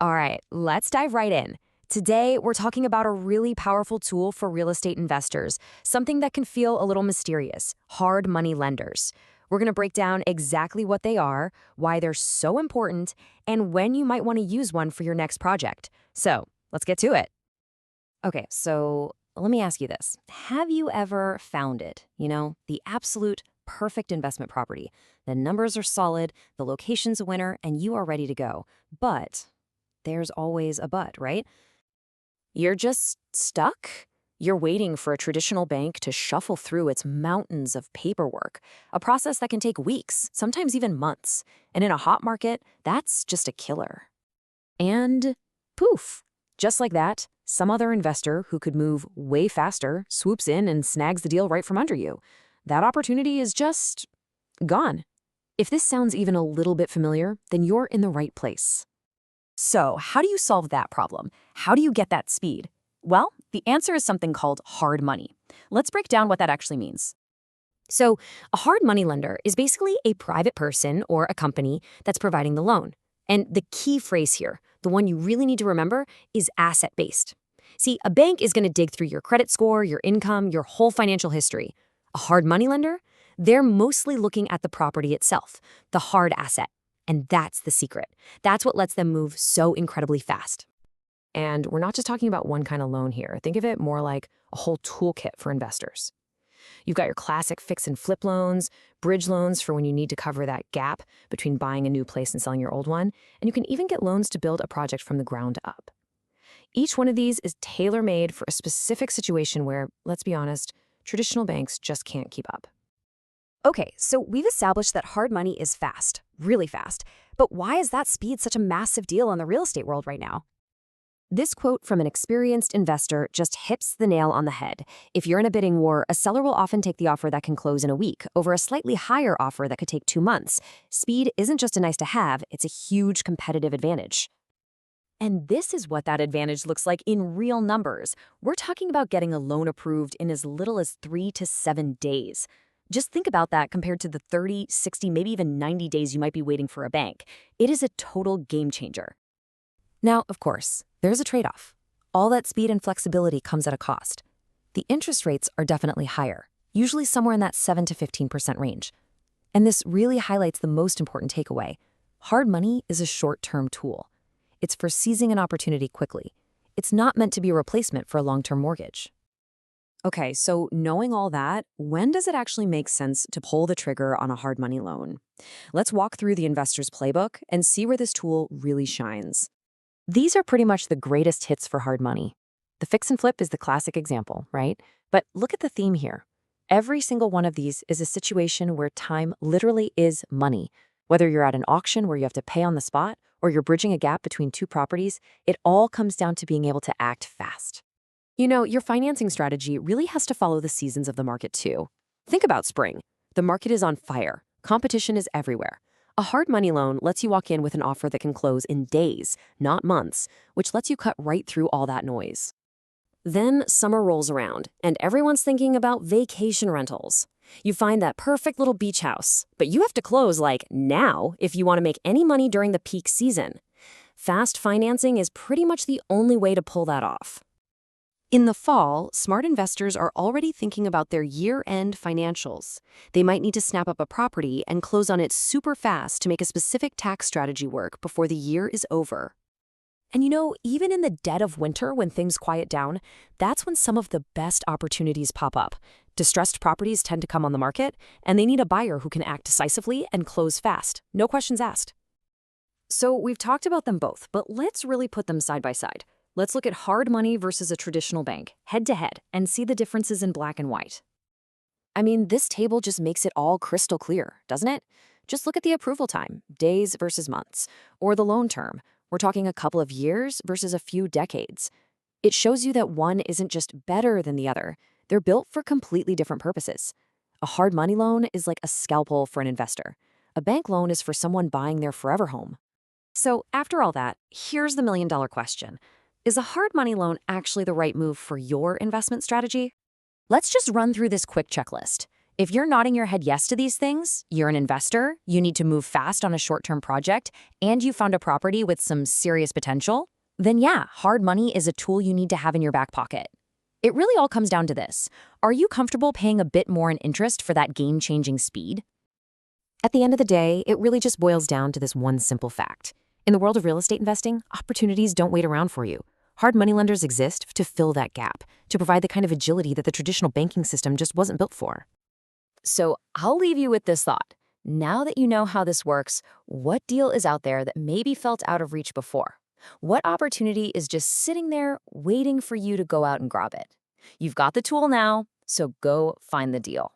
All right, let's dive right in. Today, we're talking about a really powerful tool for real estate investors, something that can feel a little mysterious: hard money lenders. We're going to break down exactly what they are, why they're so important, and when you might want to use one for your next project. So, let's get to it. Okay, so let me ask you this. Have you ever found it? The absolute perfect investment property. The numbers are solid, the location's a winner, and you are ready to go. But there's always a but, right? You're just stuck. You're waiting for a traditional bank to shuffle through its mountains of paperwork, a process that can take weeks, sometimes even months. And in a hot market, that's just a killer. And poof, just like that, some other investor who could move way faster swoops in and snags the deal right from under you. That opportunity is just gone. If this sounds even a little bit familiar, then you're in the right place. So, how do you solve that problem? How do you get that speed? Well, the answer is something called hard money. Let's break down what that actually means. So, a hard money lender is basically a private person or a company that's providing the loan. And the key phrase here, the one you really need to remember, is asset based. See, a bank is going to dig through your credit score, your income, your whole financial history. A hard money lender, they're mostly looking at the property itself, the hard asset. And that's the secret. That's what lets them move so incredibly fast. And we're not just talking about one kind of loan here. Think of it more like a whole toolkit for investors. You've got your classic fix and flip loans, bridge loans for when you need to cover that gap between buying a new place and selling your old one, and you can even get loans to build a project from the ground up. Each one of these is tailor-made for a specific situation where, let's be honest, traditional banks just can't keep up. Okay, so we've established that hard money is fast, really fast. But why is that speed such a massive deal in the real estate world right now? This quote from an experienced investor just hits the nail on the head. If you're in a bidding war, a seller will often take the offer that can close in a week over a slightly higher offer that could take 2 months. Speed isn't just a nice to have, it's a huge competitive advantage. And this is what that advantage looks like in real numbers. We're talking about getting a loan approved in as little as 3 to 7 days. Just think about that compared to the 30, 60, maybe even 90 days you might be waiting for a bank. It is a total game changer. Now, of course, there's a trade-off. All that speed and flexibility comes at a cost. The interest rates are definitely higher, usually somewhere in that 7 to 15% range. And this really highlights the most important takeaway. Hard money is a short-term tool. It's for seizing an opportunity quickly. It's not meant to be a replacement for a long-term mortgage. Okay, so knowing all that, when does it actually make sense to pull the trigger on a hard money loan? Let's walk through the investor's playbook and see where this tool really shines. These are pretty much the greatest hits for hard money. The fix and flip is the classic example, right? But look at the theme here. Every single one of these is a situation where time literally is money. Whether you're at an auction where you have to pay on the spot or you're bridging a gap between two properties, it all comes down to being able to act fast. Your financing strategy really has to follow the seasons of the market too. Think about spring. The market is on fire. Competition is everywhere. A hard money loan lets you walk in with an offer that can close in days, not months, which lets you cut right through all that noise. Then summer rolls around, and everyone's thinking about vacation rentals. You find that perfect little beach house, but you have to close like now if you want to make any money during the peak season. Fast financing is pretty much the only way to pull that off. In the fall, smart investors are already thinking about their year-end financials. They might need to snap up a property and close on it super fast to make a specific tax strategy work before the year is over. And even in the dead of winter when things quiet down, that's when some of the best opportunities pop up. Distressed properties tend to come on the market, and they need a buyer who can act decisively and close fast. No questions asked. So we've talked about them both, but let's really put them side by side. Let's look at hard money versus a traditional bank, head to head, and see the differences in black and white. I mean, this table just makes it all crystal clear, doesn't it? Just look at the approval time, days versus months, or the loan term. We're talking a couple of years versus a few decades. It shows you that one isn't just better than the other. They're built for completely different purposes. A hard money loan is like a scalpel for an investor. A bank loan is for someone buying their forever home. So after all that, here's the million-dollar question. Is a hard money loan actually the right move for your investment strategy? Let's just run through this quick checklist. If you're nodding your head yes to these things, you're an investor, you need to move fast on a short-term project, and you found a property with some serious potential, then yeah, hard money is a tool you need to have in your back pocket. It really all comes down to this. Are you comfortable paying a bit more in interest for that game-changing speed? At the end of the day, it really just boils down to this one simple fact. In the world of real estate investing, opportunities don't wait around for you. Hard money lenders exist to fill that gap, to provide the kind of agility that the traditional banking system just wasn't built for. So I'll leave you with this thought. Now that you know how this works, what deal is out there that maybe felt out of reach before? What opportunity is just sitting there waiting for you to go out and grab it? You've got the tool now, so go find the deal.